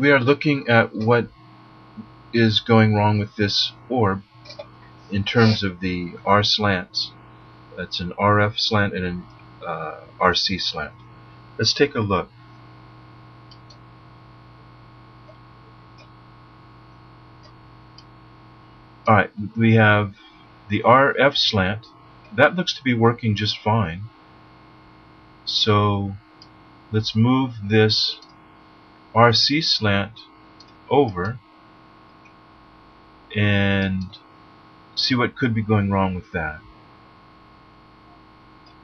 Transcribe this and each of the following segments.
we are looking at what is going wrong with this orb in terms of the R slants. That's an RF slant and an RC slant. Let's take a look. Alright, we have the RF slant. That looks to be working just fine. So let's move this RC slant over and see what could be going wrong with that.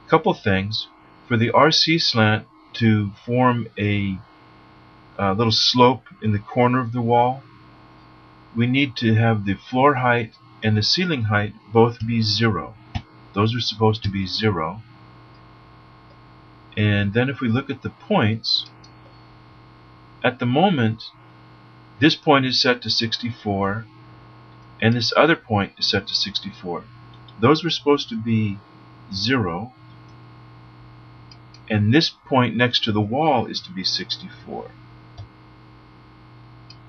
Couple things. For the RC slant to form a little slope in the corner of the wall, we need to have the floor height and the ceiling height both be 0. Those are supposed to be 0. And then if we look at the points, at the moment this point is set to 64 and this other point is set to 64. Those were supposed to be 0, and this point next to the wall is to be 64.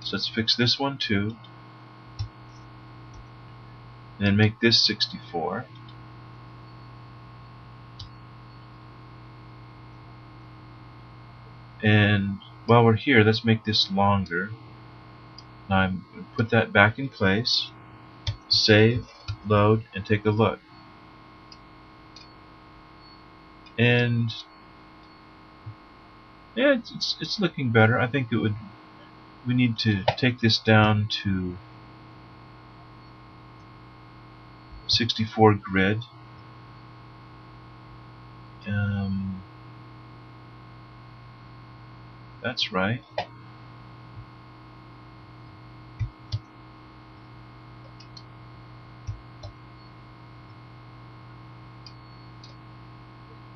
So let's fix this one too, and then make this 64. And while we're here, let's make this longer. Now I'm going to put that back in place, save, load, and take a look. And yeah, it's looking better. I think we need to take this down to 64 grid. That's right.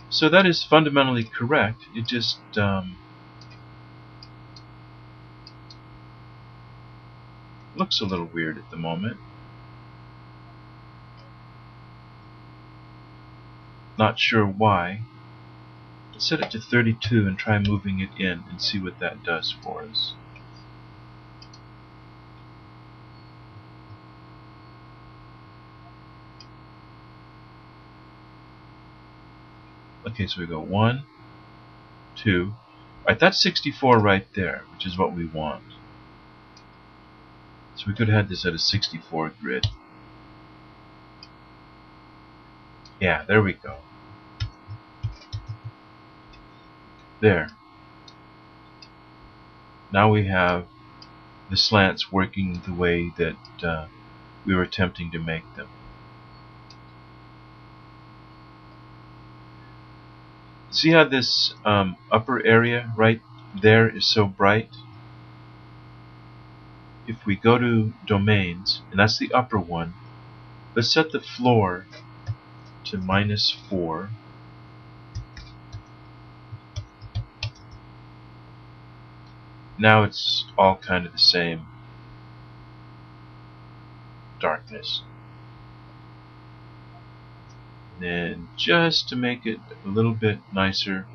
So that is fundamentally correct. It just looks a little weird at the moment. Not sure why. Let's set it to 32 and try moving it in and see what that does for us. Okay, so we go 1, 2. Alright, that's 64 right there, which is what we want. So we could have had this at a 64 grid. Yeah, there we go. There. Now we have the slants working the way that we were attempting to make them. See how this upper area right there is so bright? If we go to domains, and that's the upper one, let's set the floor to -4. Now it's all kind of the same darkness. And just to make it a little bit nicer,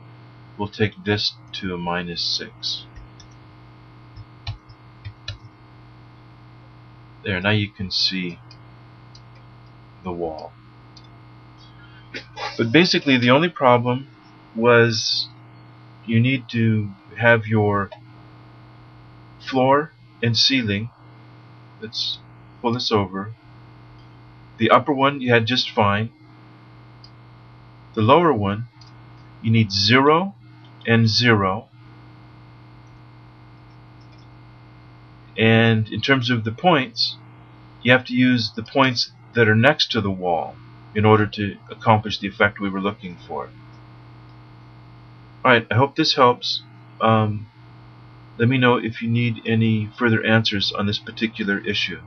we'll take this to a -6. There, now you can see the wall. But basically the only problem was you need to have your floor and ceiling. Let's pull this over. The upper one you had just fine. The lower one you need 0 and 0. And in terms of the points, you have to use the points that are next to the wall in order to accomplish the effect we were looking for. Alright, I hope this helps. Let me know if you need any further answers on this particular issue.